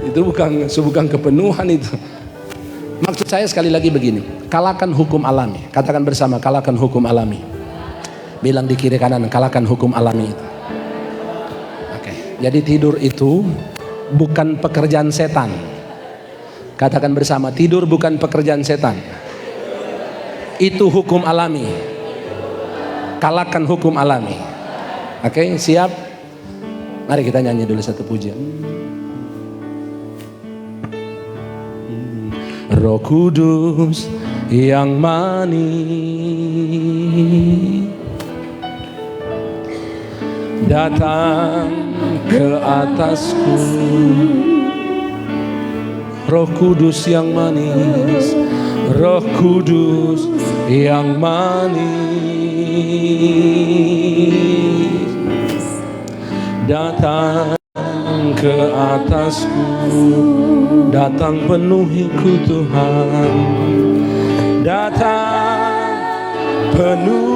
Itu bukan kepenuhan itu. Maksud saya sekali lagi begini, kalahkan hukum alami. Katakan bersama, kalahkan hukum alami. Bilang di kiri kanan, kalahkan hukum alami itu. Oke. Jadi tidur itu bukan pekerjaan setan. Katakan bersama, tidur bukan pekerjaan setan. Itu hukum alami. Kalahkan hukum alami. Oke, siap? Mari kita nyanyi dulu satu pujian. Roh Kudus yang manis datang ke atasku. Roh Kudus yang manis, Roh Kudus yang manis datang ke atasku, datang penuhiku Tuhan, datang penuhiku,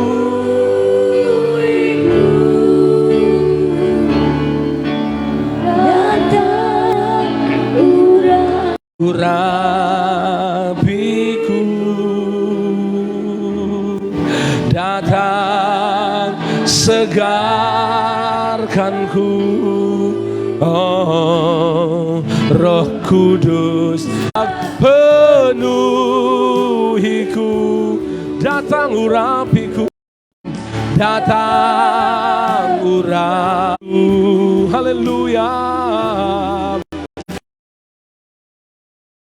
datang urapiku, datang segarkanku. Oh, Roh Kudus penuhiku, datang urapiku, datang urapiku. Haleluya.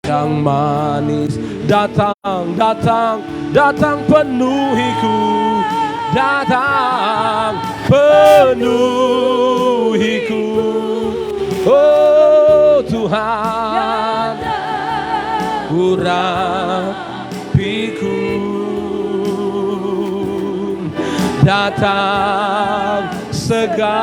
Yang manis datang, datang, datang penuhiku, datang penuhiku. Oh Tuhan, urapiku, datang segarkanku.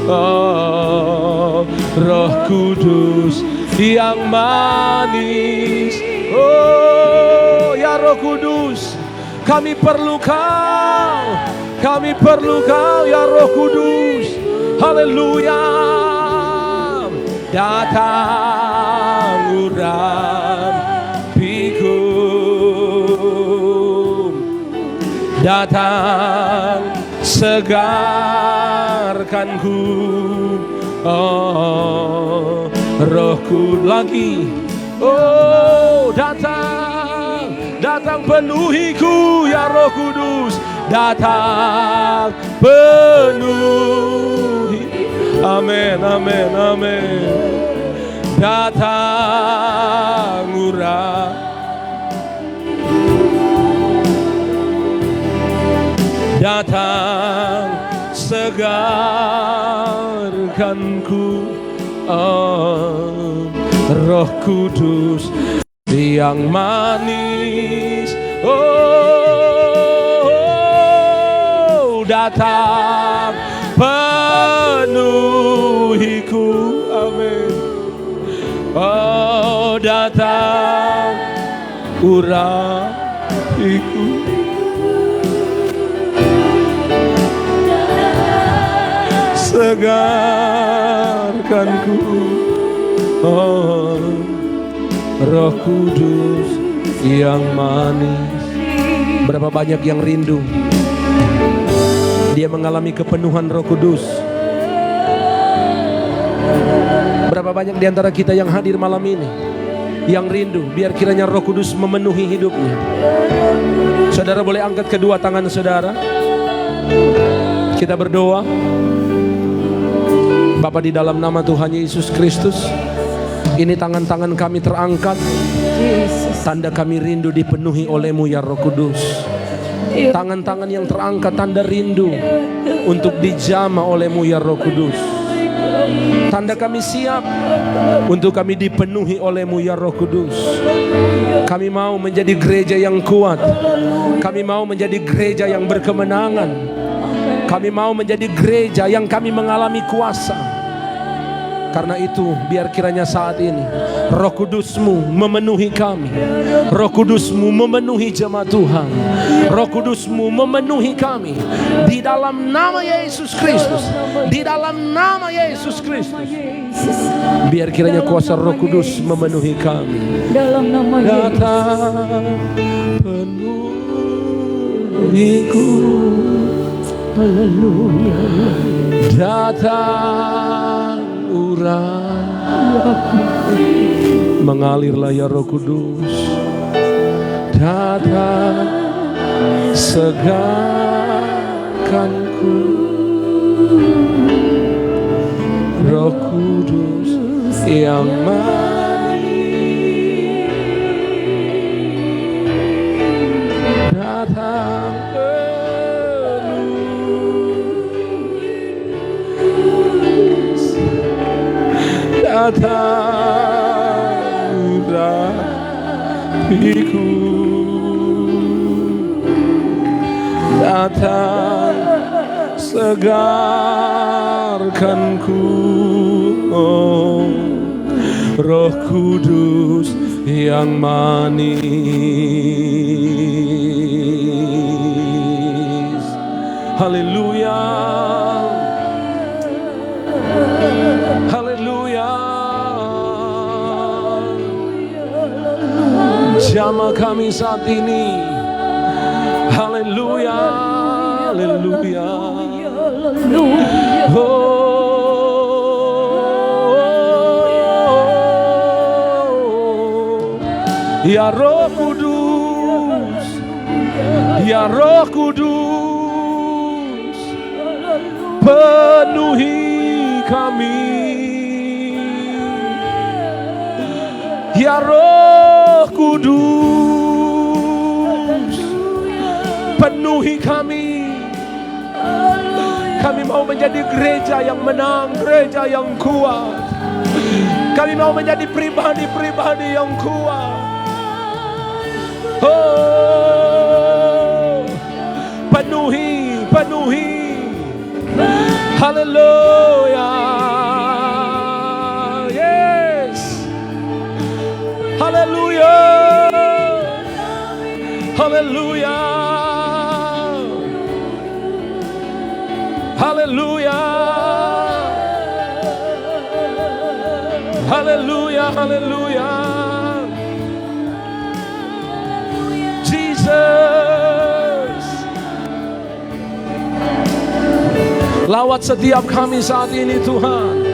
Oh Roh Kudus yang manis. Oh ya Roh Kudus, kami perlu Kau, kami perlu Kau ya Roh Kudus. Haleluya. Datang urapiku, datang segarkanku. Oh Rohku lagi. Oh datang, datang penuhiku ya Roh Kudus, datang penuhi. Amin, amin, amin. Datang datang segarkanku. Oh Roh Kudus yang manis. Oh datang penuhiku. Amin. Oh datang urapiku, segarkanku. Oh Roh Kudus yang manis. Berapa banyak yang rindu dia mengalami kepenuhan Roh Kudus. Berapa banyak di antara kita yang hadir malam ini yang rindu biar kiranya Roh Kudus memenuhi hidupnya. Saudara boleh angkat kedua tangan saudara. Kita berdoa. Bapa, di dalam nama Tuhan Yesus Kristus, ini tangan-tangan kami terangkat. Tanda kami rindu dipenuhi oleh-Mu ya Roh Kudus. Tangan-tangan yang terangkat tanda rindu untuk dijamah oleh-Mu ya Roh Kudus. Tanda kami siap untuk kami dipenuhi oleh-Mu ya Roh Kudus. Kami mau menjadi gereja yang kuat. Kami mau menjadi gereja yang berkemenangan. Kami mau menjadi gereja yang kami mengalami kuasa. Karena itu biar kiranya saat ini Roh Kudus-Mu memenuhi kami. Roh Kudus-Mu memenuhi jemaat Tuhan. Roh Kudus-Mu memenuhi kami. Di dalam nama Yesus Kristus. Di dalam nama Yesus Kristus. Biar kiranya kuasa Roh Kudus memenuhi kami. Dalam nama Yesus. Datang penuhiku. Haleluya. Datang mengalirlah ya Roh Kudus. Datang segarkanku. Roh Kudus yang manis datang datang rapiku, datang segarkanku, oh, Roh Kudus yang manis. Haleluya. Haleluya. Jamah kami saat ini. Haleluya. Haleluya. Ya Roh Kudus. Ya Roh Kudus. Penuhi kami. Ya Roh Kudus, penuhi kami. Kami mau menjadi gereja yang menang, gereja yang kuat. Kami mau menjadi pribadi-pribadi yang kuat. Oh, penuhi, penuhi. Haleluya. Haleluya. Haleluya. Haleluya. Haleluya. Haleluya. Jesus. Lawat setiap kami saat ini Tuhan.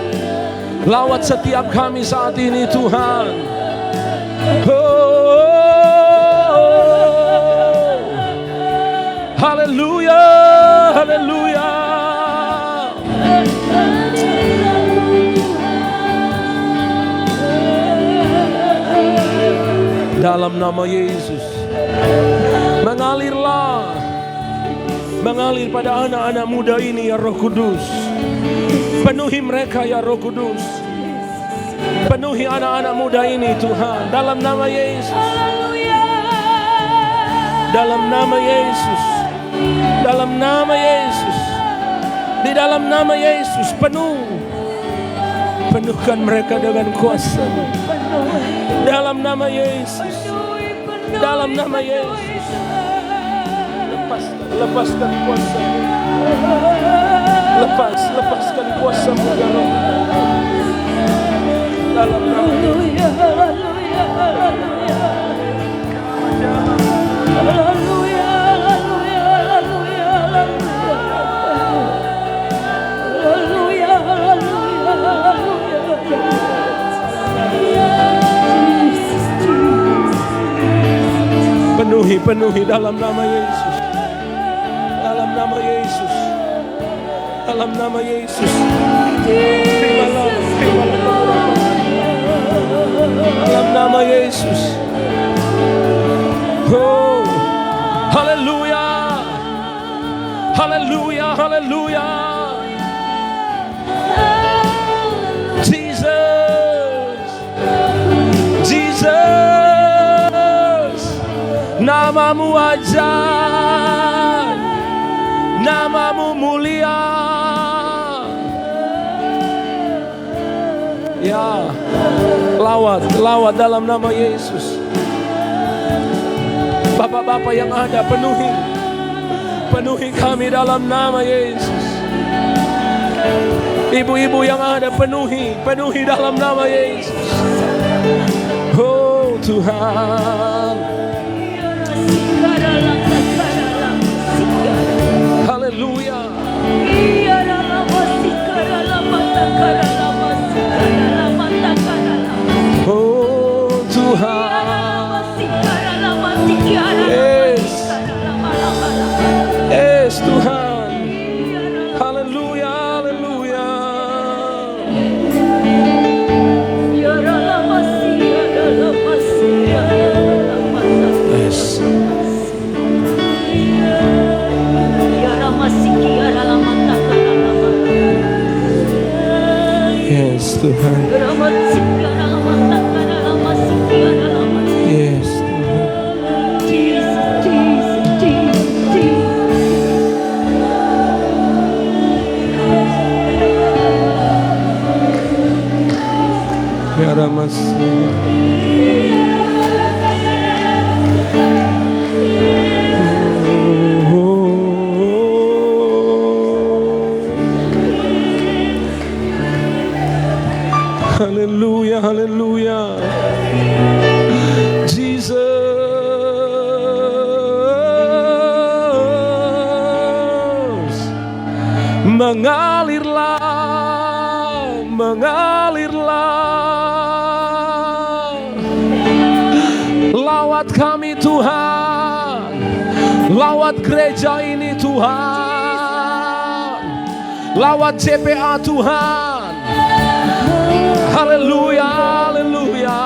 Lawat setiap kami saat ini Tuhan. Oh, haleluya, haleluya. Dalam nama Yesus, mengalirlah, mengalir pada anak-anak muda ini ya Roh Kudus. Penuhi mereka ya Roh Kudus. Penuhi anak-anak muda ini Tuhan. Dalam nama Yesus. Dalam nama Yesus. Dalam nama Yesus. Di dalam nama Yesus penuhkan mereka dengan kuasa. Dalam nama Yesus. Dalam nama Yesus. Lepaskan kuasa. Lepaskan kuasa-Mu ya Roh. Dalam nama Haleluya, haleluya, haleluya. Haleluya, haleluya, haleluya, haleluya. Haleluya, haleluya, haleluya. Penuhi dalam nama Yesus. Dalam nama Yesus. Dalam nama Yesus. Terimalah. Dalam nama Yesus. Oh, haleluya. Haleluya, haleluya. Jesus. Jesus. Nama-Mu ajaib. Nama-Mu mulia. Ya, lawat dalam nama Yesus. Bapak-bapak yang ada, penuhi kami dalam nama Yesus. Ibu-ibu yang ada, penuhi dalam nama Yesus. Oh Tuhan, haleluya. Oh Tuhan, yes Tuhan, haleluya, haleluya. Yes. Yes Tuhan. Yes Tuhan. Ya Ramas. Haleluya, haleluya. Jesus, mengalirlah, lawat kami Tuhan, lawat gereja ini Tuhan, lawat JPA Tuhan. Haleluya, haleluya.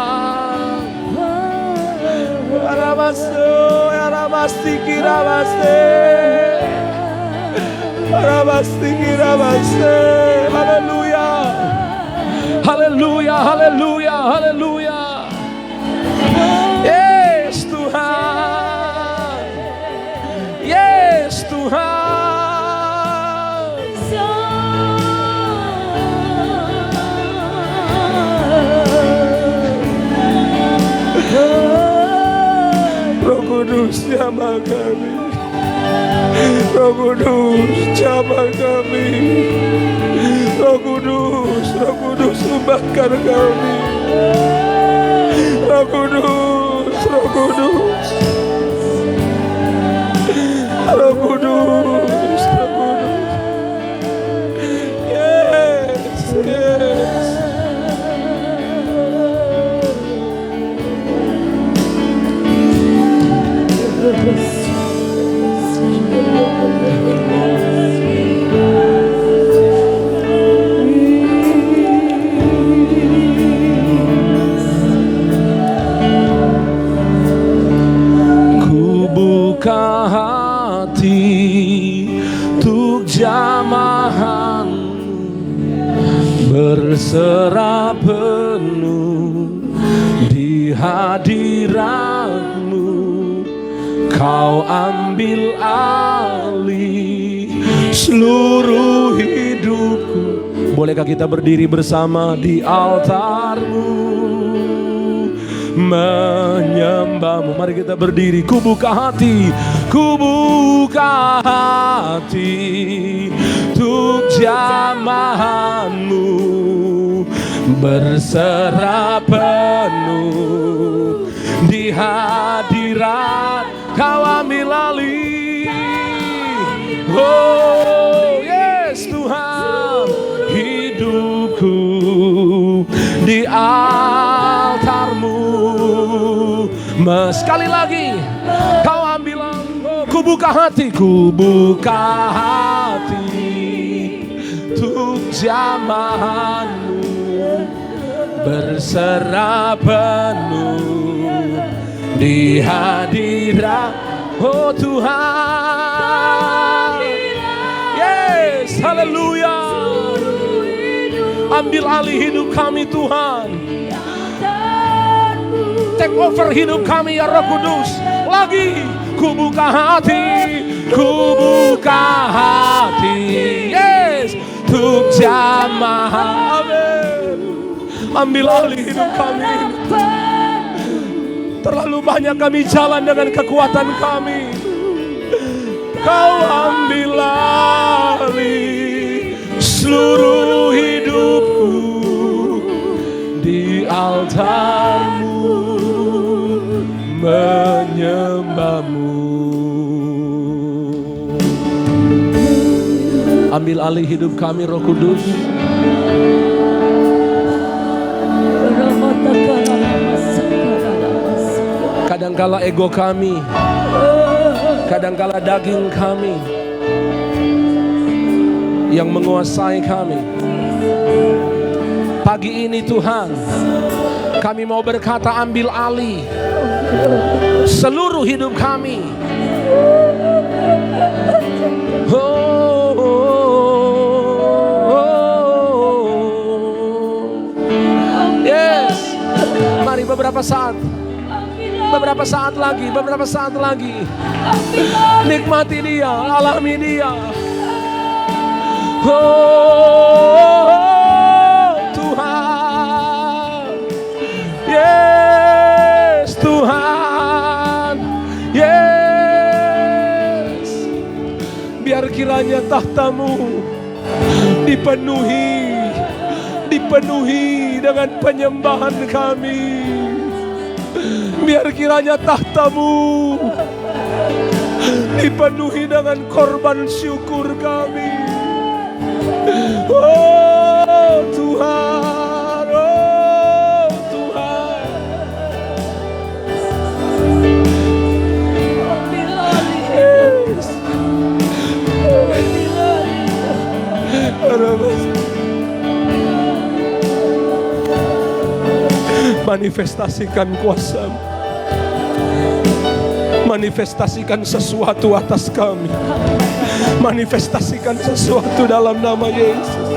Haleluya. Haleluya, haleluya, haleluya. Yes Tuhan. Yes Tuhan. Roh Kudus jamah kami, Roh Kudus jamah kami, Roh Kudus ubahkan kami, Roh Kudus, Roh Kudus, Roh Kudus, Roh Kudus. Yes, yes. Ku buka hati untuk jamahan, berserah penuh di hadirat-Mu. Kau ambil alih seluruh hidupku. Bolehkah kita berdiri bersama di altar-Mu, menyembah-Mu? Mari kita berdiri. Ku buka hati untuk jamahan-Mu, berserah penuh di hadirat. Kau ambil alih, oh yes Tuhan, hidupku di altar-Mu. Sekali lagi, kau ambil alih. Ku buka hati untuk jamahan-Mu, berserah penuh di hadirat, oh Tuhan. Yes, haleluya. Ambil alih hidup kami Tuhan. Take over hidup kami ya Roh Kudus. Lagi, ku buka hati, yes, untuk jamaah. Amin. Ambil alih hidup kami. Terlalu banyak kami jalan dengan kekuatan kami. Kau ambil alih seluruh hidupku di altar-Mu, menyembah-Mu. Ambil alih hidup kami, Roh Kudus. Kadangkala ego kami, kadangkala daging kami yang menguasai kami. Pagi ini Tuhan, kami mau berkata ambil alih seluruh hidup kami. Yes. Mari beberapa saat lagi nikmati Dia, alami Dia. Tuhan, yes Tuhan, yes. Biar kiranya tahta-Mu dipenuhi dengan penyembahan kami. Biar kiranya tahta-Mu dipenuhi dengan korban syukur kami. Oh Tuhan, oh Tuhan. Yes. Manifestasikan kuasa-Mu. Manifestasikan sesuatu atas kami. Manifestasikan sesuatu dalam nama Yesus.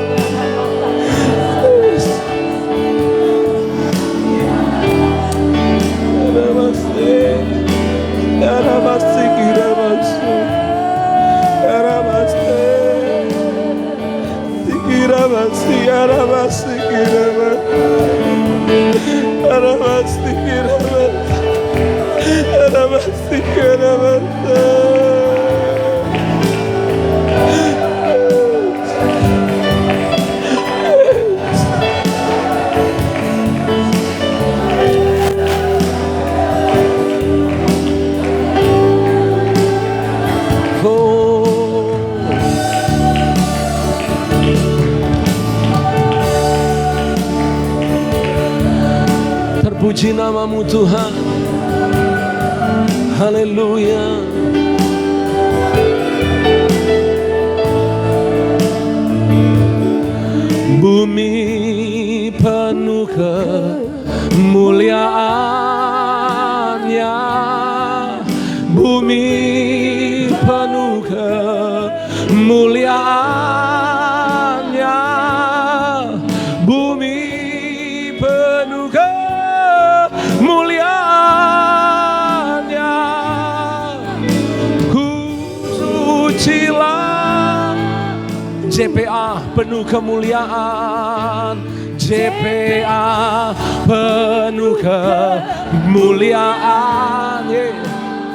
Terpuji nama-Mu Tuhan. Haleluya. Bumi penuh kemuliaan-Nya. Bumi penuh kemuliaan-Nya. Bumi penuh kemuliaan-Nya. Sucilah JPA penuh kemuliaan. JPA penuh kemuliaan.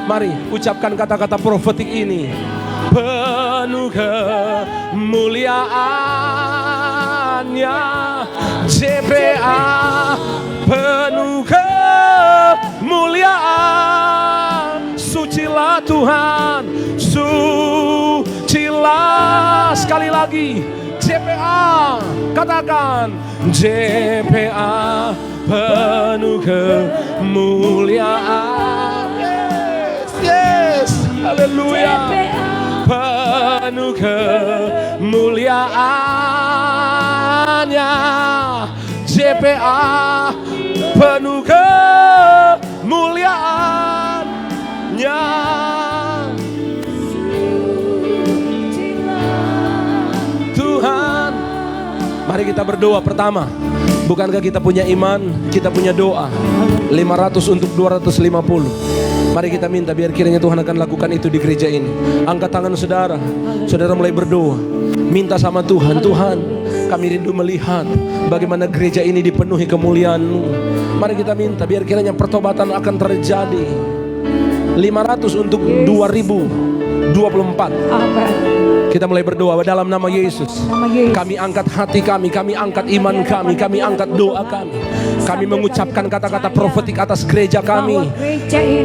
Mari ucapkan kata-kata profetik ini. Penuh kemuliaan-Nya. JPA penuh kemuliaan. Sucilah Tuhan, sucilah. Sekali lagi, JPA, katakan JPA penuh kemuliaan. Yes, haleluya. Penuh kemuliaan-Nya. JPA penuh kemuliaan-Nya. Tuhan, mari kita berdoa pertama. Bukankah kita punya iman? Kita punya doa 500 untuk 250. Mari kita minta biar kiranya Tuhan akan lakukan itu di gereja ini. Angkat tangan saudara. Saudara mulai berdoa. Minta sama Tuhan. Tuhan, Kami rindu melihat bagaimana gereja ini dipenuhi kemuliaan-Mu. Mari kita minta biar kiranya pertobatan akan terjadi. 500 untuk 2024. Amin. Kita mulai berdoa dalam nama Yesus. Kami angkat hati kami angkat iman kami angkat doa kami. Kami mengucapkan kata-kata profetik atas gereja kami.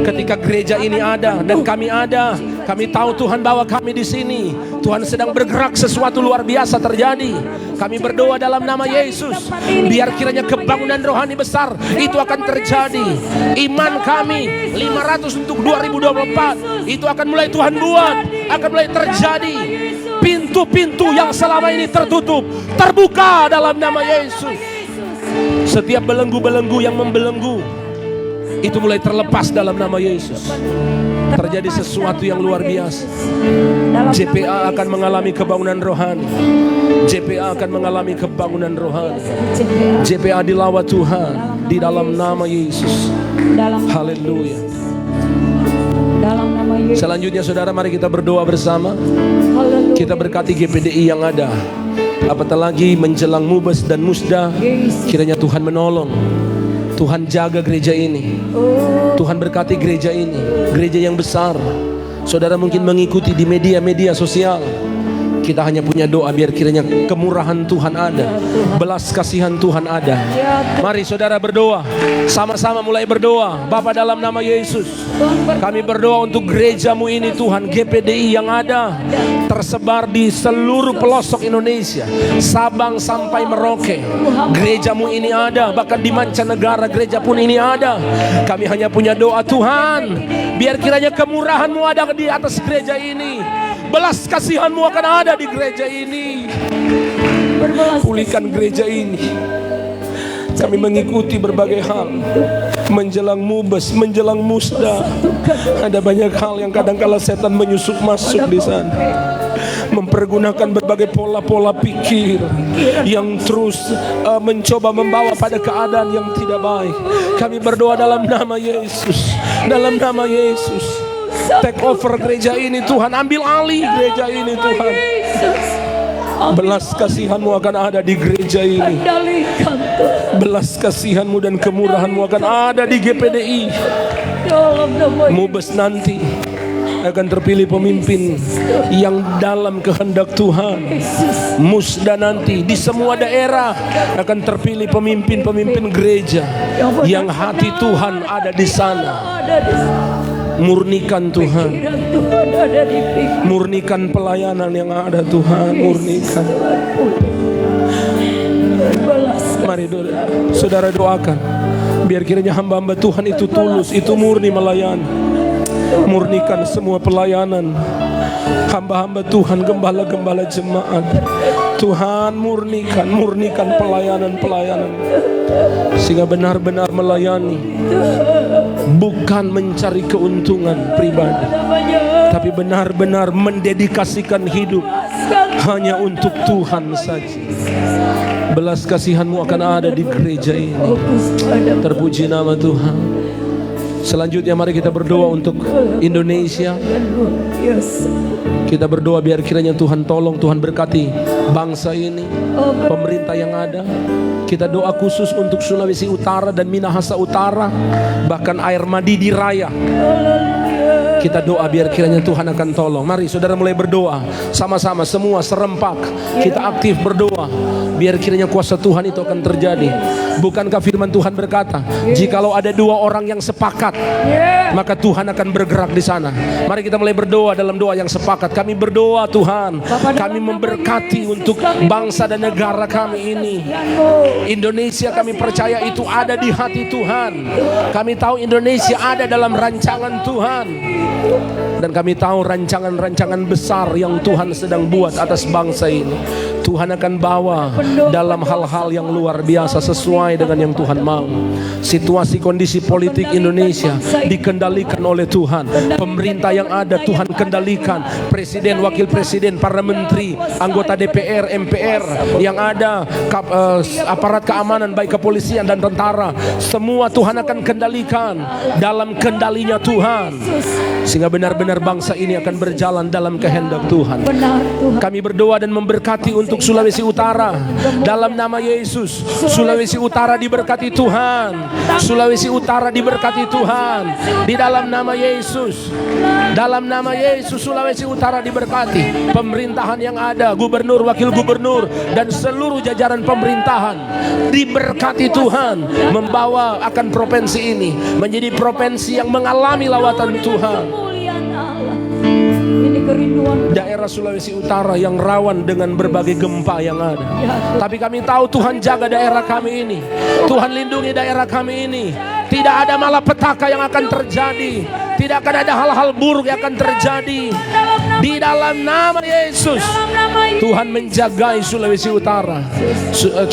Ketika gereja ini ada dan kami ada, kami tahu Tuhan bahwa kami di sini. Tuhan sedang bergerak, sesuatu luar biasa terjadi. Kami berdoa dalam nama Yesus. Biar kiranya kebangunan rohani besar itu akan terjadi. Iman kami 500 untuk 2024 itu akan mulai Tuhan buat, akan mulai terjadi. Pintu-pintu yang selama ini tertutup terbuka dalam nama Yesus. Setiap belenggu-belenggu yang membelenggu itu mulai terlepas dalam nama Yesus. Terjadi sesuatu yang luar biasa. JPA akan mengalami kebangunan rohani. JPA akan mengalami kebangunan rohani. JPA dilawat Tuhan di dalam nama Yesus. Haleluya. Selanjutnya saudara, mari kita berdoa bersama. Kita berkati GPDI yang ada. Apatah lagi menjelang Mubes dan Musda, kiranya Tuhan menolong. Tuhan jaga gereja ini. Tuhan berkati gereja ini, gereja yang besar. Saudara mungkin mengikuti di media-media sosial. Kita hanya punya doa biar kiranya kemurahan Tuhan ada, belas kasihan Tuhan ada. Mari saudara berdoa, sama-sama mulai berdoa. Bapa dalam nama Yesus, kami berdoa untuk gerejamu ini Tuhan, GPDI yang ada tersebar di seluruh pelosok Indonesia, Sabang sampai Merauke. Gerejamu ini ada, bahkan di mancanegara gereja pun ini ada. Kami hanya punya doa Tuhan, biar kiranya kemurahan-Mu ada di atas gereja ini. Belas kasihan-Mu akan ada di gereja ini. Pulihkan gereja ini. Kami mengikuti berbagai hal. Menjelang Mubes, menjelang Musda, ada banyak hal yang kadang-kala setan menyusup masuk di sana, mempergunakan berbagai pola-pola pikir yang terus mencoba membawa pada keadaan yang tidak baik. Kami berdoa dalam nama Yesus, dalam nama Yesus. Take over gereja ini Tuhan, ambil alih gereja ini Tuhan. Belas kasihan-Mu akan ada di gereja ini. Belas kasihan-Mu dan kemurahan-Mu akan ada di GPDI. Mubes nanti akan terpilih pemimpin yang dalam kehendak Tuhan. Musda nanti di semua daerah akan terpilih pemimpin-pemimpin gereja yang hati Tuhan ada di sana. Murnikan Tuhan, murnikan pelayanan yang ada Tuhan, murnikan. Mari saudara doakan, biar kiranya hamba-hamba Tuhan itu tulus, itu murni melayani. Murnikan semua pelayanan hamba-hamba Tuhan, gembala-gembala jemaat Tuhan, murnikan pelayanan sehingga benar-benar melayani, bukan mencari keuntungan pribadi, tapi benar-benar mendedikasikan hidup hanya untuk Tuhan saja. Belas kasihan-Mu akan ada di gereja ini. Terpuji nama Tuhan. Selanjutnya mari kita berdoa untuk Indonesia. Kita berdoa biar kiranya Tuhan tolong, Tuhan berkati bangsa ini, pemerintah yang ada. Kita doa khusus untuk Sulawesi Utara dan Minahasa Utara, bahkan air Madidi Raya. Kita doa biar kiranya Tuhan akan tolong. Mari saudara mulai berdoa sama-sama, semua serempak. Kita aktif berdoa biar kiranya kuasa Tuhan itu akan terjadi. Bukankah firman Tuhan berkata, jikalau ada dua orang yang sepakat, maka Tuhan akan bergerak di sana. Mari kita mulai berdoa dalam doa yang sepakat. Kami berdoa Tuhan, kami memberkati untuk bangsa dan negara kami ini. Indonesia kami percaya itu ada di hati Tuhan. Kami tahu Indonesia ada dalam rancangan Tuhan. Dan kami tahu rancangan-rancangan besar yang Tuhan sedang buat atas bangsa ini. Tuhan akan bawa dalam hal-hal yang luar biasa sesuai dengan yang Tuhan mau. Situasi kondisi politik Indonesia dikendalikan dikendalikan oleh Tuhan. Pemerintah yang ada Tuhan kendalikan. Presiden, wakil presiden, para menteri, anggota DPR, MPR yang ada, aparat keamanan baik kepolisian dan tentara, semua Tuhan akan kendalikan dalam kendalinya Tuhan, sehingga benar-benar bangsa ini akan berjalan dalam kehendak Tuhan. Kami berdoa dan memberkati untuk Sulawesi Utara dalam nama Yesus. Sulawesi Utara diberkati Tuhan. Sulawesi Utara diberkati Tuhan di dalam nama Yesus. Dalam nama Yesus Sulawesi Utara diberkati. Pemerintahan yang ada, gubernur, wakil gubernur dan seluruh jajaran pemerintahan diberkati Tuhan, membawa akan provinsi ini menjadi provinsi yang mengalami lawatan Tuhan. Daerah Sulawesi Utara yang rawan dengan berbagai gempa yang ada, tapi kami tahu Tuhan jaga daerah kami ini. Tuhan lindungi daerah kami ini. Tidak ada malapetaka yang akan terjadi. Tidak akan ada hal-hal buruk yang akan terjadi. Di dalam nama Yesus, Tuhan menjagai Sulawesi Utara.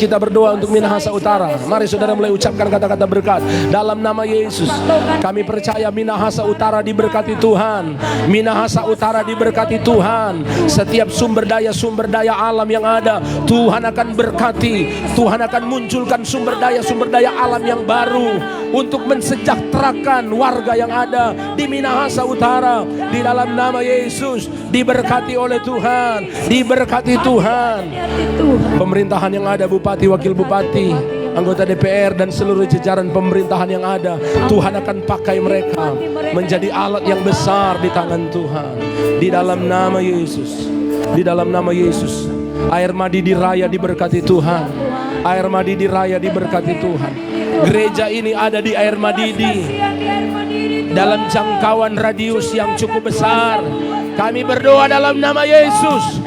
Kita berdoa untuk Minahasa Utara. Mari saudara mulai ucapkan kata-kata berkat. Dalam nama Yesus, kami percaya Minahasa Utara diberkati Tuhan. Minahasa Utara diberkati Tuhan. Setiap sumber daya alam yang ada, Tuhan akan berkati. Tuhan akan munculkan sumber daya alam yang baru untuk mensejahterakan warga yang ada di Minahasa Utara. Di dalam nama Yesus, diberkati oleh Tuhan, diberkati Tuhan. Pemerintahan yang ada, bupati, wakil bupati, anggota DPR dan seluruh jajaran pemerintahan yang ada, Tuhan akan pakai mereka menjadi alat yang besar di tangan Tuhan. Di dalam nama Yesus, di dalam nama Yesus. Air Madidi Raya diberkati Tuhan. Air Madidi Raya diberkati Tuhan. Gereja ini ada di Air Madidi, dalam jangkauan radius yang cukup besar. Kami berdoa dalam nama Yesus,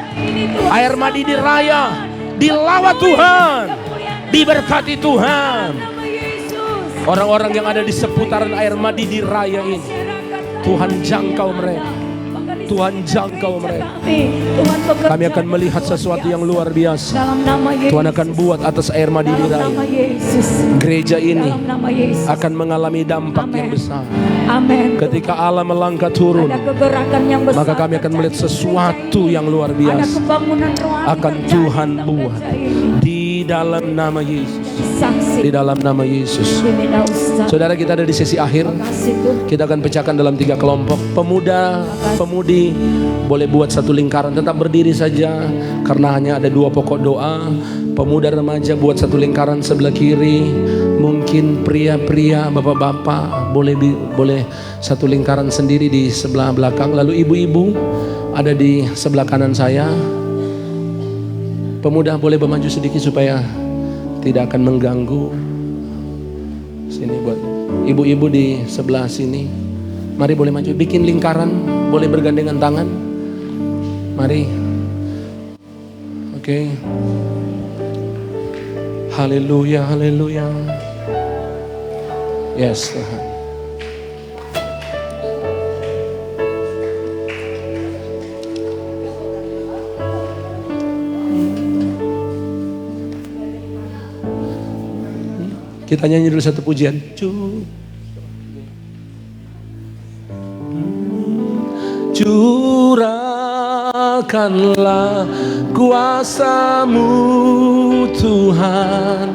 Air Madidi Raya dilawat Tuhan, diberkati Tuhan. Orang-orang yang ada di seputaran Air Madidi Raya ini, Tuhan jangkau mereka. Tuhan jangkau mereka. Kami akan melihat sesuatu yang luar biasa. Tuhan akan buat atas Air Madidi Raya. Gereja ini akan mengalami dampak yang besar. Ketika Allah melangkah turun, maka kami akan melihat sesuatu yang luar biasa akan Tuhan buat di dalam nama Yesus. Di dalam nama Yesus. Saudara, kita ada di sesi akhir. Kita akan pecahkan dalam 3 kelompok. Pemuda, pemudi boleh buat satu lingkaran, tetap berdiri saja karena hanya ada 2 pokok doa. Pemuda remaja buat satu lingkaran sebelah kiri. Mungkin pria-pria, bapak-bapak boleh satu lingkaran sendiri di sebelah belakang. Lalu ibu-ibu ada di sebelah kanan saya. Pemuda boleh bermaju sedikit supaya tidak akan mengganggu. Sini buat ibu-ibu di sebelah sini. Mari boleh maju, bikin lingkaran, boleh bergandengan tangan. Mari. Oke. Haleluya, haleluya. Yes, Tuhan. Kita nyanyi dulu satu pujian. Curahkanlah kuasa-Mu Tuhan,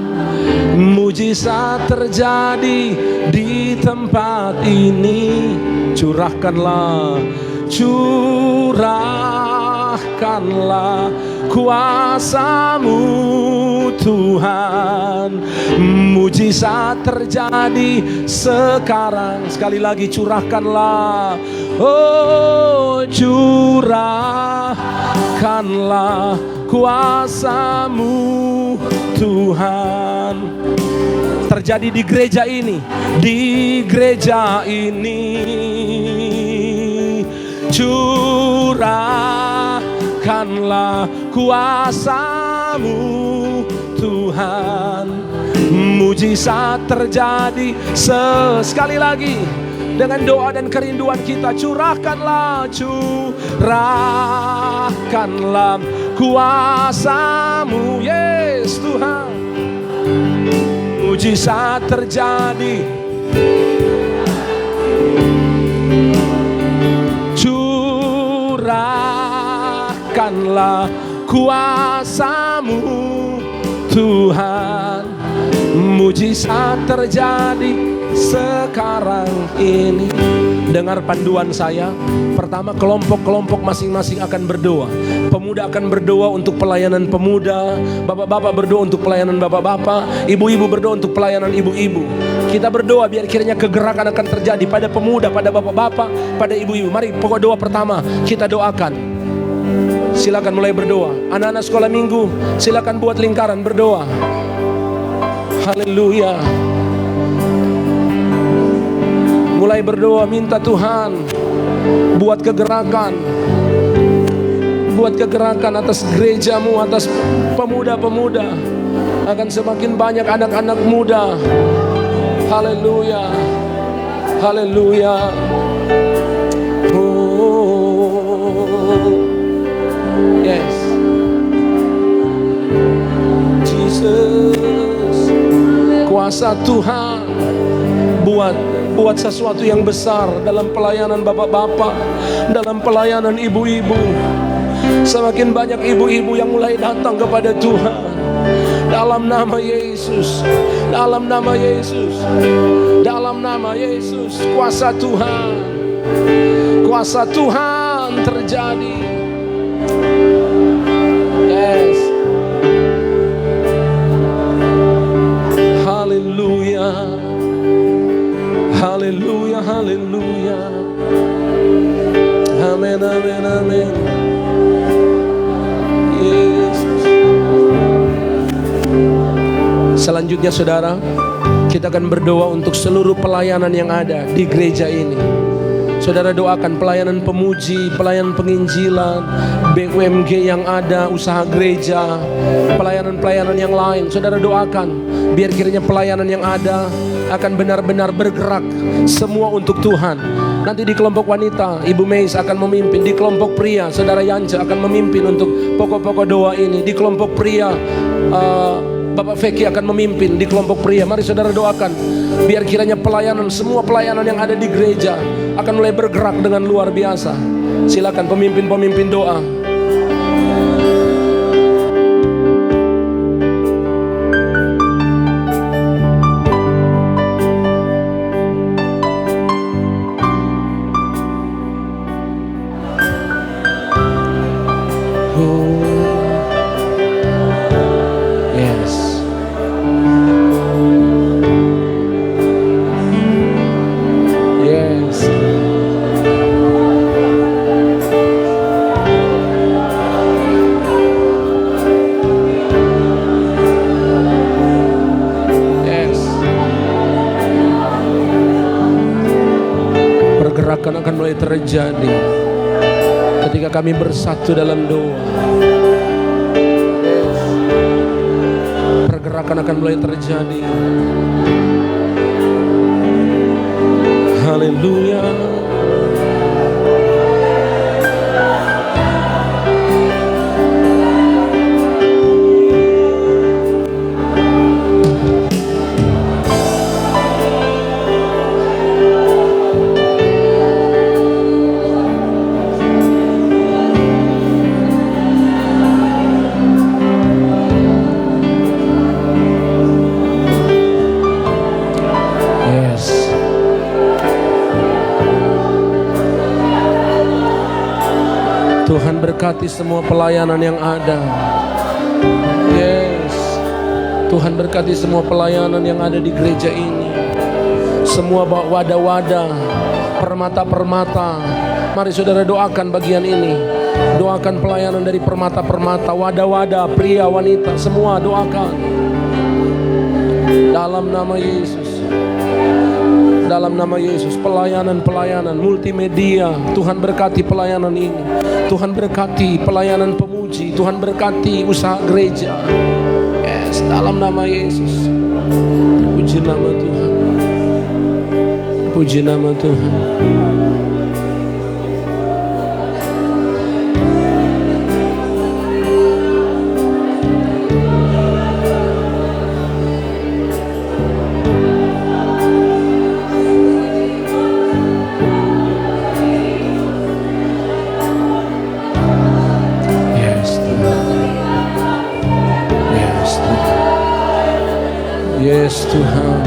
mujizat terjadi di tempat ini. Curahkanlah kuasa-Mu Tuhan, mujizat terjadi sekarang. Sekali lagi, curahkanlah, oh curahkanlah kuasa-Mu Tuhan. Terjadi di gereja ini, curahkanlah kuasa-Mu Tuhan, mujizat terjadi. Sekali lagi dengan doa dan kerinduan kita, curahkanlah kuasa-Mu, yes Tuhan, mujizat terjadi. nyatakanlah kuasa-Mu Tuhan. Mujizat terjadi sekarang ini. Dengar panduan saya. Pertama, kelompok-kelompok masing-masing akan berdoa. Pemuda akan berdoa untuk pelayanan pemuda, bapak-bapak berdoa untuk pelayanan bapak-bapak, ibu-ibu berdoa untuk pelayanan ibu-ibu. Kita berdoa biar kiranya kegerakan akan terjadi pada pemuda, pada bapak-bapak, pada ibu-ibu. Mari pokok doa pertama kita doakan. Silakan mulai berdoa. Anak-anak sekolah minggu, silakan buat lingkaran berdoa. Haleluya. Mulai berdoa, minta Tuhan buat kegerakan atas gerejamu, atas pemuda-pemuda. Akan semakin banyak anak-anak muda. Haleluya. Haleluya. Oh. Yes. Jesus. Kuasa Tuhan buat sesuatu yang besar dalam pelayanan bapak-bapak, dalam pelayanan ibu-ibu. Semakin banyak ibu-ibu yang mulai datang kepada Tuhan. Dalam nama Yesus, dalam nama Yesus, dalam nama Yesus, kuasa Tuhan terjadi. Yes. Haleluya. Haleluya, haleluya. Amin, amin, amin. Yesus. Selanjutnya saudara, kita akan berdoa untuk seluruh pelayanan yang ada di gereja ini. Saudara doakan pelayanan pemuji, pelayanan penginjilan, BUMG yang ada, usaha gereja, pelayanan-pelayanan yang lain. Saudara doakan biar kiranya pelayanan yang ada akan benar-benar bergerak semua untuk Tuhan. Nanti di kelompok wanita Ibu Meis akan memimpin, di kelompok pria Saudara Yanja akan memimpin untuk pokok-pokok doa ini, di kelompok pria Bapak Feki akan memimpin di kelompok pria. Mari saudara doakan biar kiranya pelayanan, semua pelayanan yang ada di gereja akan mulai bergerak dengan luar biasa. Silakan pemimpin-pemimpin doa. Akan mulai terjadi ketika kami bersatu dalam doa. Pergerakan akan mulai terjadi. Haleluya. Tuhan berkati semua pelayanan yang ada. Yes. Tuhan berkati semua pelayanan yang ada di gereja ini. Semua wadah-wadah, permata-permata. Mari saudara doakan bagian ini. Doakan pelayanan dari permata-permata, wadah-wadah, pria, wanita, semua doakan. Dalam nama Yesus. Dalam nama Yesus, pelayanan-pelayanan multimedia, Tuhan berkati pelayanan ini. Tuhan berkati pelayanan pemuji, Tuhan berkati usaha gereja. Yes, dalam nama Yesus. Puji nama Tuhan. Puji nama Tuhan. Yes. Yes Tuhan.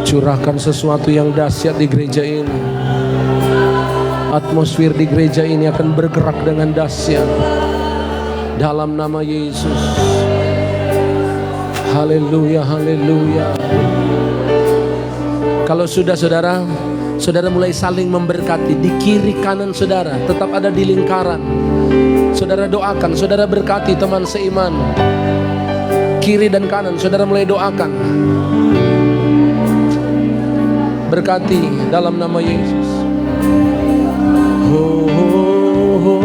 Curahkan sesuatu yang dahsyat di gereja ini. Atmosfer di gereja ini akan bergerak dengan dahsyat. Dalam nama Yesus. Haleluya, haleluya. Kalau sudah saudara mulai saling memberkati. Di kiri kanan saudara tetap ada di lingkaran. Saudara doakan, saudara berkati teman seiman. Kiri dan kanan saudara mulai doakan. Berkati dalam nama Yesus. Oh, oh, oh.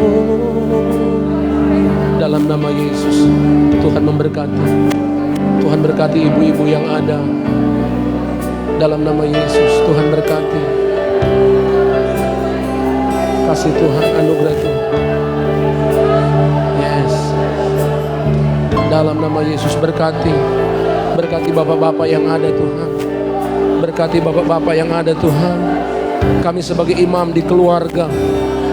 Dalam nama Yesus Tuhan memberkati. Tuhan berkati ibu-ibu yang ada. Dalam nama Yesus Tuhan berkati. Kasih Tuhan, anugerah Tuhan. Yes. Dalam nama Yesus berkati. Berkati bapak-bapak yang ada Tuhan. Berkati bapak-bapak yang ada Tuhan. Kami sebagai imam di keluarga,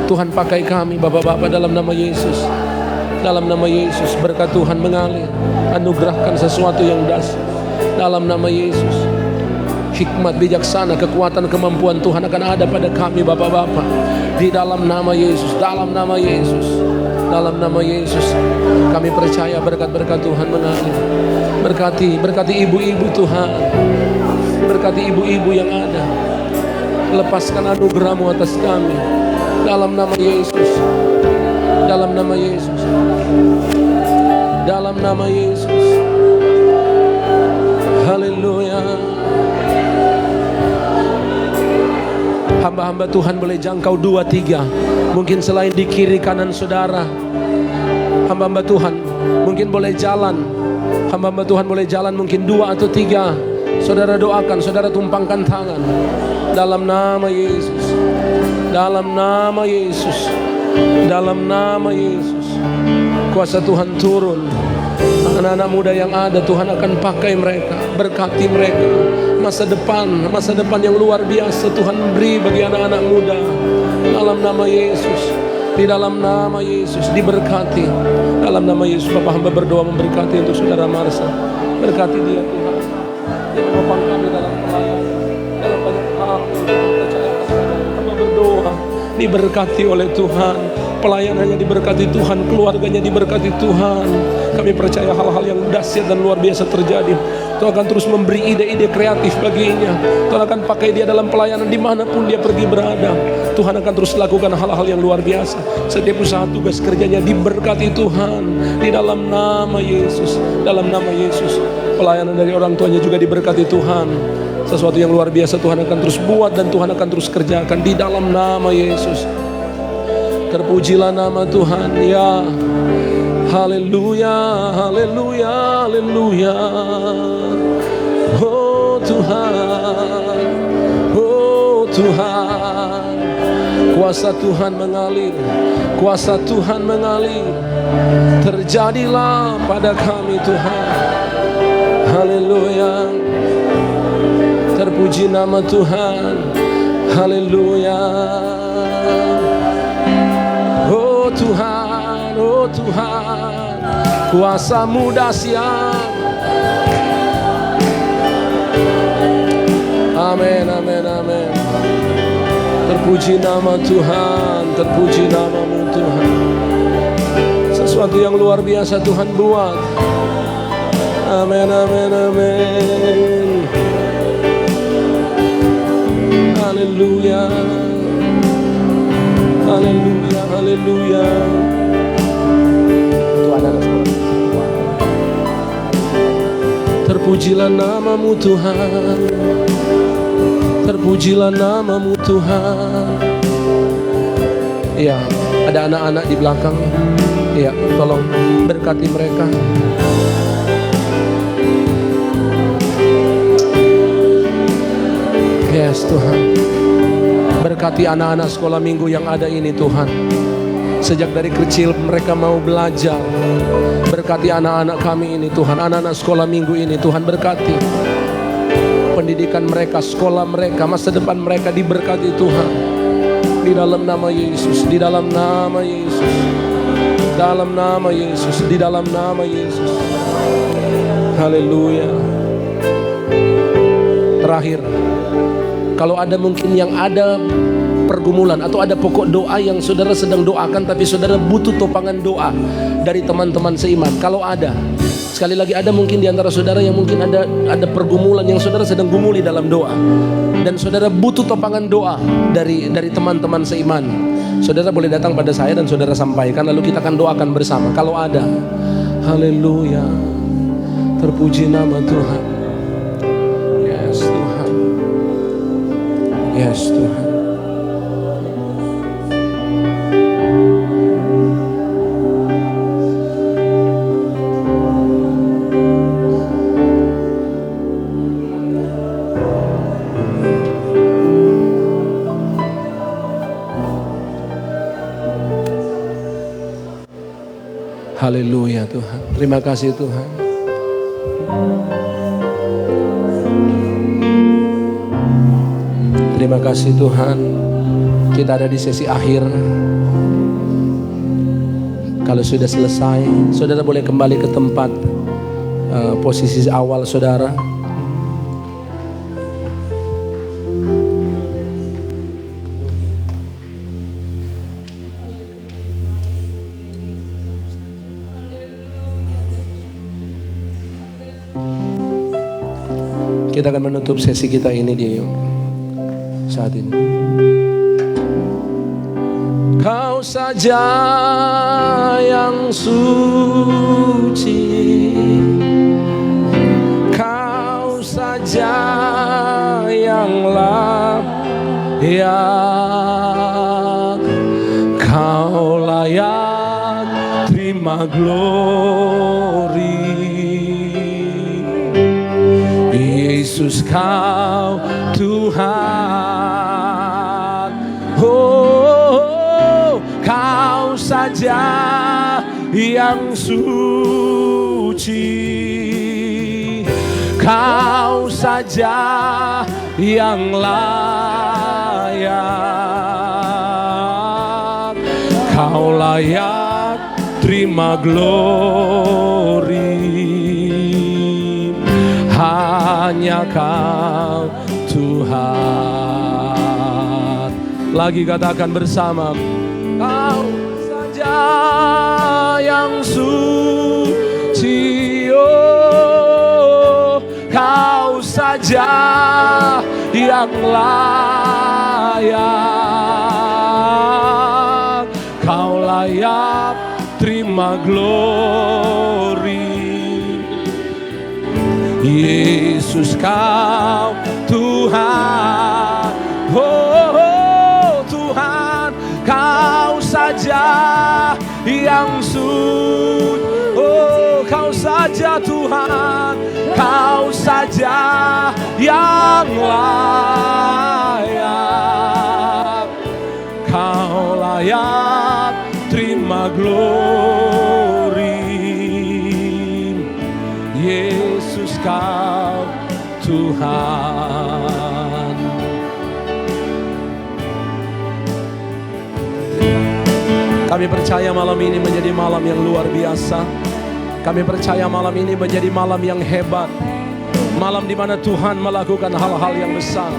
Tuhan pakai kami bapak-bapak dalam nama Yesus. Dalam nama Yesus berkat Tuhan mengalir. Anugerahkan sesuatu yang dahsyat. Dalam nama Yesus. Hikmat, bijaksana, kekuatan, kemampuan Tuhan akan ada pada kami bapak-bapak. Di dalam nama Yesus. Dalam nama Yesus. Dalam nama Yesus kami percaya berkat-berkat Tuhan mengalir. Berkati ibu-ibu Tuhan. Berkati ibu-ibu yang ada. Lepaskan anugerah-Mu atas kami. Dalam nama Yesus. Dalam nama Yesus. Dalam nama Yesus. Haleluya. Hamba-hamba Tuhan boleh jangkau 2-3. Mungkin selain di kiri kanan saudara. Hamba-hamba Tuhan mungkin boleh jalan. Hamba-hamba Tuhan boleh jalan mungkin 2 atau 3. Saudara doakan, saudara tumpangkan tangan. Dalam nama Yesus. Dalam nama Yesus. Dalam nama Yesus. Kuasa Tuhan turun. Anak-anak muda yang ada Tuhan akan pakai mereka. Berkati mereka. Masa depan yang luar biasa Tuhan beri bagi anak-anak muda. Dalam nama Yesus. Di dalam nama Yesus diberkati. Dalam nama Yesus Bapak hamba berdoa memberkati untuk saudara Marsa. Berkati dia Tuhan. Dia menopang kami dalam pelayanan, dalam banyak hal yang Tuhan percayakan kepada kami. Berdoa diberkati oleh Tuhan, pelayanannya diberkati Tuhan, keluarganya diberkati Tuhan. Kami percaya hal-hal yang dahsyat dan luar biasa terjadi. Tuhan akan terus memberi ide-ide kreatif baginya. Tuhan akan pakai dia dalam pelayanan dimanapun dia pergi berada. Tuhan akan terus lakukan hal-hal yang luar biasa. Setiap usaha tugas kerjanya diberkati Tuhan. Di dalam nama Yesus. Dalam nama Yesus. Pelayanan dari orang tuanya juga diberkati Tuhan. Sesuatu yang luar biasa Tuhan akan terus buat dan Tuhan akan terus kerjakan di dalam nama Yesus. Terpujilah nama Tuhan ya. Haleluya, haleluya, haleluya. Oh Tuhan, oh Tuhan. Kuasa Tuhan mengalir, kuasa Tuhan mengalir. Terjadilah pada kami Tuhan. Haleluya. Terpuji nama Tuhan. Haleluya. Oh Tuhan, oh Tuhan, kuasa-Mu dahsyat. Amin, amin, amin. Terpuji nama Tuhan, terpuji nama-Mu Tuhan. Sesuatu yang luar biasa Tuhan buat. Amin, amin, amin. Haleluya. Haleluya, haleluya. Tuhan ada semua. Terpujilah nama-Mu Tuhan. Terpujilah nama-Mu Tuhan. Iya, ada anak-anak di belakang. Iya, tolong berkati mereka. Yes Tuhan. Berkati anak-anak sekolah minggu yang ada ini Tuhan. Sejak dari kecil mereka mau belajar. Berkati anak-anak kami ini Tuhan. Anak-anak sekolah minggu ini Tuhan berkati. Pendidikan mereka, sekolah mereka, masa depan mereka diberkati Tuhan. Di dalam nama Yesus. Di dalam nama Yesus. dalam nama Yesus, di dalam nama Yesus. Haleluya. Terakhir, kalau ada mungkin yang ada pergumulan atau ada pokok doa yang saudara sedang doakan, tapi saudara butuh topangan doa dari teman-teman seiman. Kalau ada, sekali lagi ada mungkin di antara saudara yang mungkin ada pergumulan yang saudara sedang gumuli dalam doa, dan saudara butuh topangan doa dari teman-teman seiman. Saudara boleh datang pada saya dan saudara sampaikan, lalu kita akan doakan bersama. Kalau ada, haleluya, terpuji nama Tuhan. Yes Tuhan, yes Tuhan. Haleluya Tuhan, terima kasih Tuhan. Terima kasih Tuhan. Kita ada di sesi akhir. Kalau sudah selesai, saudara boleh kembali ke tempat posisi awal saudara. Kita akan menutup sesi kita ini di saat ini. Kau saja yang suci, Kau saja yang layak, Kau layak terima glory. Yesus Kau Tuhan, oh, Kau saja yang suci, Kau saja yang layak, Kau layak terima glory. Hanya Kau Tuhan. Lagi katakan bersama, Kau saja yang suci, oh, Kau saja yang layak, Kau layak terima glory. Yesus Kau Tuhan, oh, oh Tuhan, Kau saja yang suci, oh Kau saja Tuhan, Kau saja yang layak, Kau layak terima glory. Yesus Kau Tuhan. Kami percaya malam ini menjadi malam yang luar biasa. Kami percaya malam ini menjadi malam yang hebat. Malam di mana Tuhan melakukan hal-hal yang besar.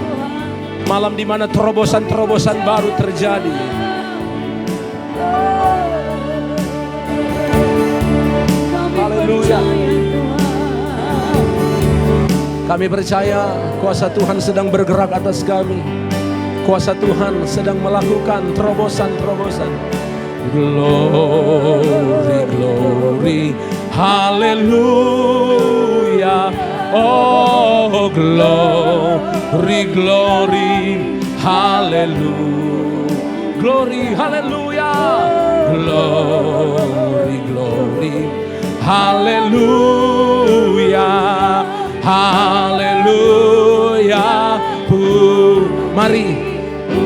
Malam di mana terobosan-terobosan baru terjadi. Haleluya. Kami percaya kuasa Tuhan sedang bergerak atas kami. Kuasa Tuhan sedang melakukan terobosan-terobosan. Glory, glory, haleluya. Oh, glory, glory, haleluya. Glory, haleluya. Glory, glory, haleluya. Haleluya. Mari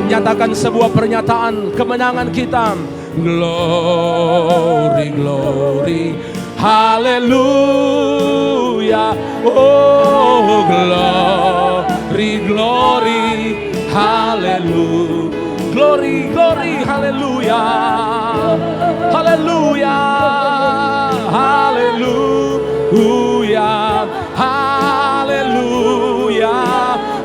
nyatakan sebuah pernyataan kemenangan kita. Glory, glory, haleluya. Oh, glory, glory, haleluya. glory, glory, haleluya, haleluya, haleluya, haleluya,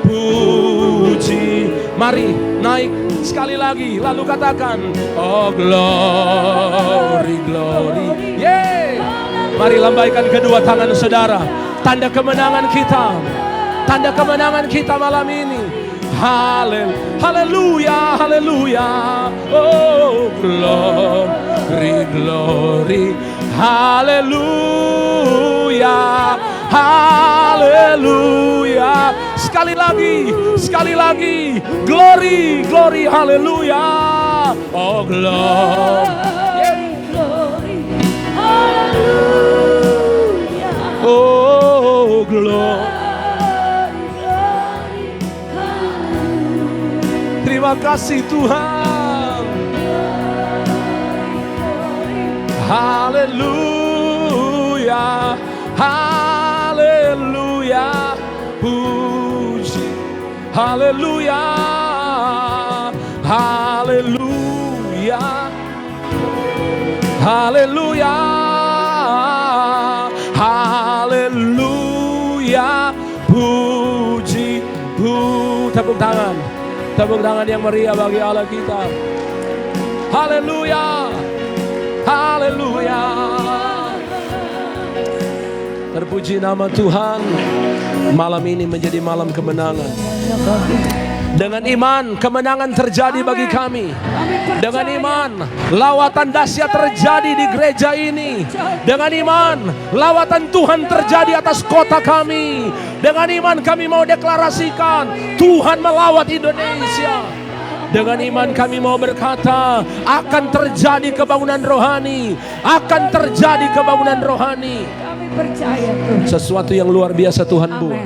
puji. Mari naik sekali lagi, lalu katakan, oh glory, glory, yeah. Mari lambaikan kedua tangan saudara, tanda kemenangan kita, tanda kemenangan kita malam ini. Haleluya, haleluya, oh glory, glory, haleluya, haleluya. Sekali lagi, glory, glory, haleluya, oh glory, oh glory. Terima kasih Tuhan. Haleluya, haleluya, puji. Haleluya, haleluya, haleluya, haleluya, puji. Tepuk tangan. Tepuk tangan yang meriah bagi Allah kita. Haleluya, haleluya. Terpuji nama Tuhan. Malam ini menjadi malam kemenangan. Dengan iman kemenangan terjadi bagi kami. Dengan iman lawatan dahsyat terjadi di gereja ini. Dengan iman lawatan Tuhan terjadi atas kota kami. Dengan iman kami mau deklarasikan Tuhan melawat Indonesia. Dengan iman kami mau berkata akan terjadi kebangunan rohani. Akan terjadi kebangunan rohani. Kami percaya Tuhan. Sesuatu yang luar biasa Tuhan buat.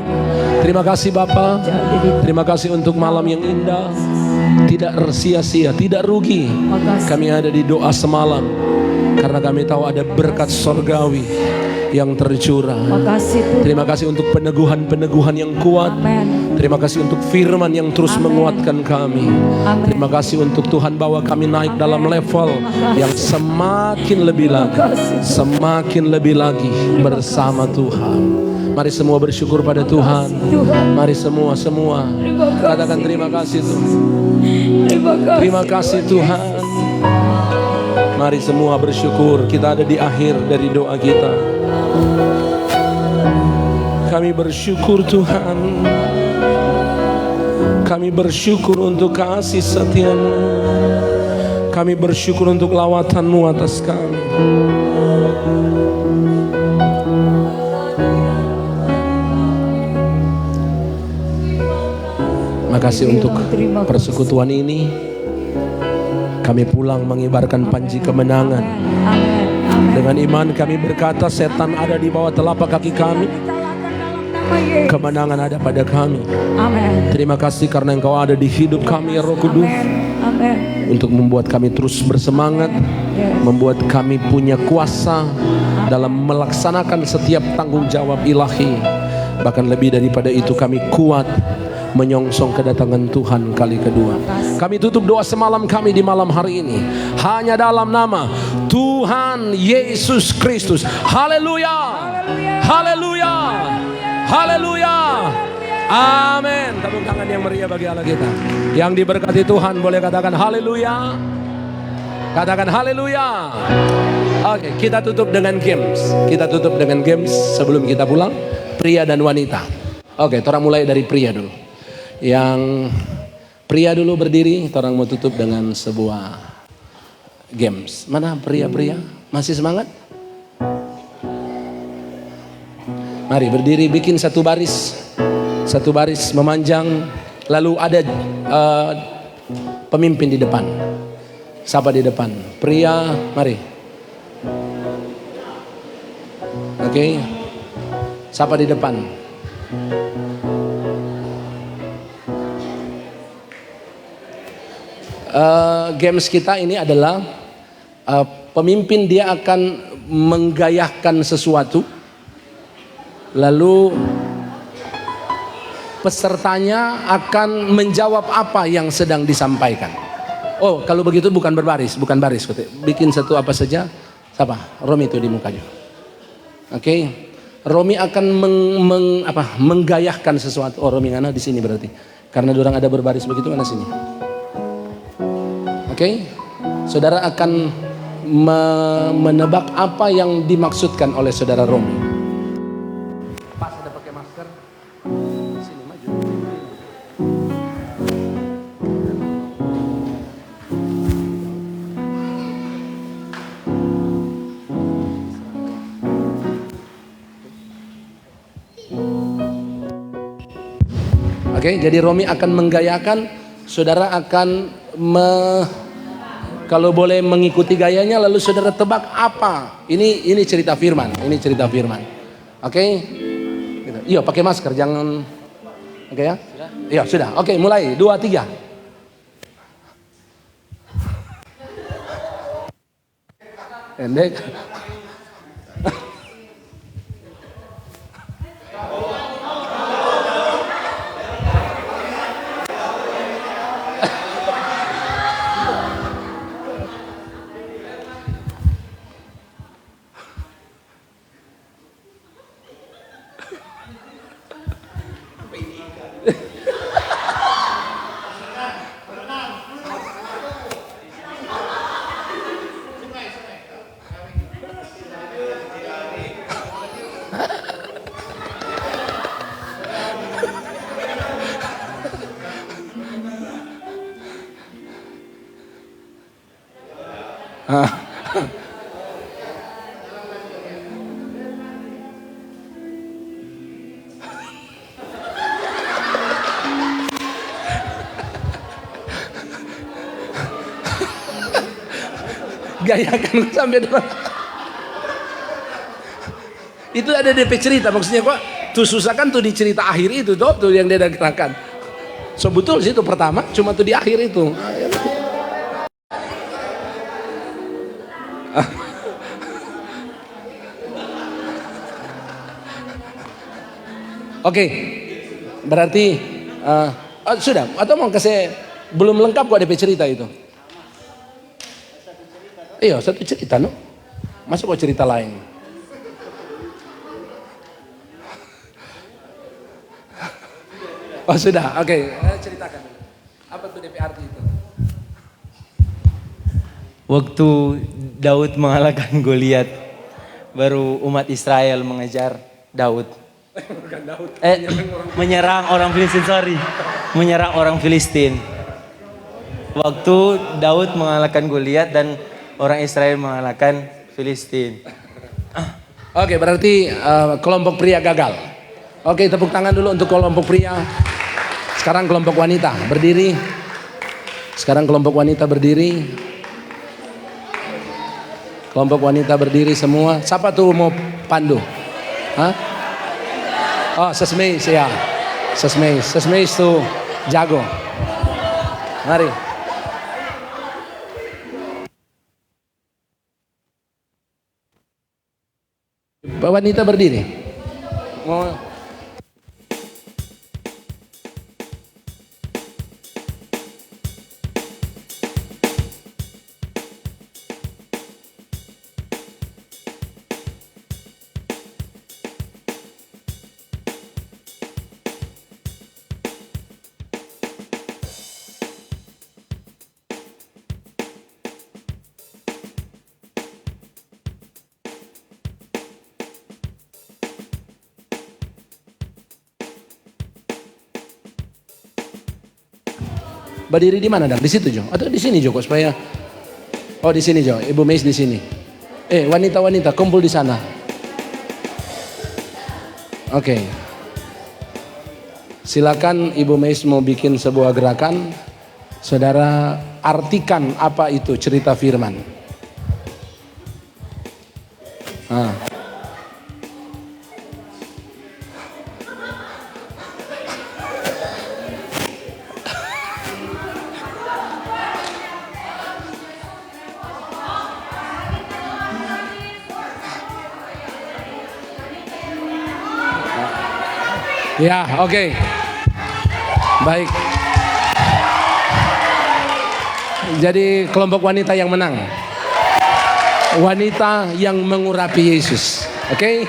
Terima kasih Bapa. Terima kasih untuk malam yang indah. Tidak sia-sia, tidak rugi. Kami ada di doa semalam karena kami tahu ada berkat sorgawi yang tercurah. Terima kasih untuk peneguhan-peneguhan yang kuat. Terima kasih untuk firman yang terus menguatkan kami. Terima kasih untuk Tuhan bawa kami naik dalam level yang semakin lebih lagi, semakin lebih lagi bersama Tuhan. Mari semua bersyukur pada Tuhan. Mari semua katakan terima kasih Tuhan. Terima kasih Tuhan. Mari semua bersyukur. Kita ada di akhir dari doa kita. Kami bersyukur Tuhan. Kami bersyukur untuk kasih setia-Mu. Kami bersyukur untuk lawatan-Mu atas kami. Makasih untuk persekutuan ini. Kami pulang mengibarkan panji kemenangan. Dengan iman kami berkata setan ada di bawah telapak kaki kami. Kemenangan ada pada kami. Terima kasih karena Engkau ada di hidup kami ya Roh Kudus. Untuk membuat kami terus bersemangat. Membuat kami punya kuasa dalam melaksanakan setiap tanggung jawab ilahi. Bahkan lebih daripada itu kami kuat menyongsong kedatangan Tuhan kali kedua. Kami tutup doa semalam kami di malam hari ini hanya dalam nama Tuhan Yesus Kristus. Haleluya, haleluya, haleluya, amin. Tepuk tangan yang meriah bagi Allah kita. Yang diberkati Tuhan boleh katakan haleluya. Katakan haleluya. Oke, kita tutup dengan games. Kita tutup dengan games sebelum kita pulang. Pria dan wanita. Oke, orang mulai dari pria dulu. Yang pria dulu berdiri, orang mau tutup dengan sebuah games. Mana pria-pria? Masih semangat? Mari berdiri, bikin satu baris memanjang. Lalu ada pemimpin di depan. Siapa di depan? Pria, mari. Oke. Siapa di depan? Games kita ini adalah pemimpin dia akan menggayakan sesuatu, lalu pesertanya akan menjawab apa yang sedang disampaikan. Oh, kalau begitu bukan berbaris, bukan baris. Bikin satu apa saja. Siapa? Romi itu di mukanya. Oke. Romi akan menggayahkan sesuatu. Oh, Romi ngana di sini berarti. Karena orang ada berbaris begitu ngana sini. Oke. Saudara akan menebak apa yang dimaksudkan oleh saudara Romi. Pas ada pakai masker. Sini maju. Oke, jadi Romi akan menggayakan, saudara akan kalau boleh mengikuti gayanya, lalu saudara tebak apa. Ini cerita firman, ini cerita firman. Oke, gitu. Iya pakai masker, jangan. Oke ya? Sudah? Iya sudah. Oke, mulai 2, 3. Pendek. Gayakan sampai depan. Itu ada DP cerita, maksudnya kok tuh susah kan tuh di cerita akhir itu tuh yang dia katakan. So betul sih itu pertama, cuma tuh di akhir itu. Oke, berarti sudah atau mau kasih belum lengkap kok DP cerita itu. Iya, satu cerita no. Masa kok cerita lain? Oh sudah, oke. Ceritakan. Apa tuh DP arti itu? Waktu Daud mengalahkan Goliat, baru umat Israel mengejar Daud. Bukan Daud. Menyerang orang Filistin, menyerang orang Filistin. Waktu Daud mengalahkan Goliat dan orang Israel mengalahkan Filistin. Oke, berarti kelompok pria gagal. Oke, tepuk tangan dulu untuk kelompok pria. Sekarang kelompok wanita berdiri. Sekarang kelompok wanita berdiri. Kelompok wanita berdiri semua. Siapa tuh mau pandu? Hah? Oh, Sesmeis ya. Sesmeis tuh jago. Mari. Wanita berdiri. Oh. Berdiri di mana, Dang? Di situ, Jo? Atau di sini, Jo, kok supaya. Oh, di sini, Jo. Ibu Meis di sini. Wanita-wanita kumpul di sana. Oke. Silakan Ibu Meis mau bikin sebuah gerakan. Saudara artikan apa itu cerita firman. Ya, oke. Baik. Jadi kelompok wanita yang menang. Wanita yang mengurapi Yesus. Oke?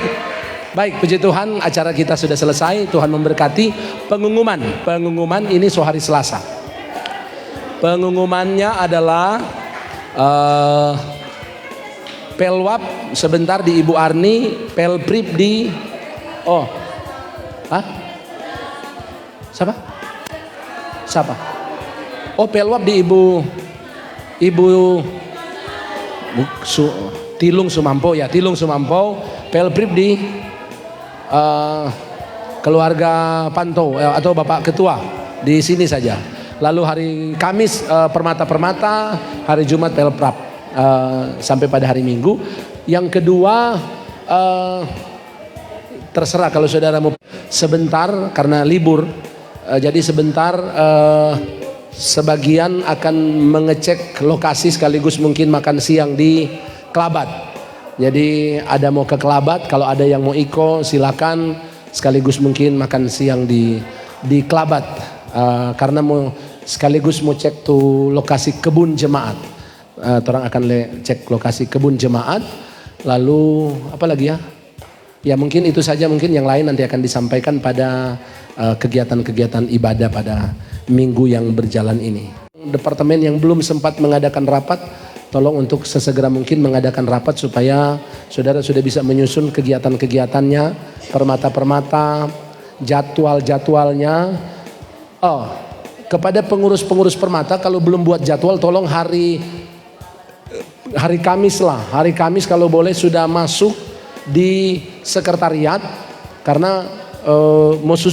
Baik, puji Tuhan, acara kita sudah selesai. Tuhan memberkati. Pengumuman ini hari Selasa. Pengumumannya adalah Pelwap sebentar di Ibu Arni, Pelprip di Siapa? Pelwap di Ibu Tilung Sumampo ya, Tilung Sumampo. Pelprip di keluarga Panto atau Bapak Ketua di sini saja. Lalu hari Kamis Permata, hari Jumat Pelprap sampai pada hari Minggu. Yang kedua terserah kalau saudara mau sebentar karena libur, jadi sebentar sebagian akan mengecek lokasi sekaligus mungkin makan siang di Kelabat. Jadi ada mau ke Kelabat, kalau ada yang mau silakan, sekaligus mungkin makan siang di Kelabat, karena mau sekaligus mau cek tuh lokasi kebun jemaat. Orang akan cek lokasi kebun jemaat. Lalu apa lagi ya? Ya mungkin itu saja, mungkin yang lain nanti akan disampaikan pada kegiatan-kegiatan ibadah pada minggu yang berjalan ini. Departemen yang belum sempat mengadakan rapat, tolong untuk sesegera mungkin mengadakan rapat supaya saudara sudah bisa menyusun kegiatan-kegiatannya, permata-permata, jadwal-jadwalnya. Kepada pengurus-pengurus permata, kalau belum buat jadwal tolong hari Kamis lah. Hari Kamis kalau boleh sudah masuk di sekretariat, karena mau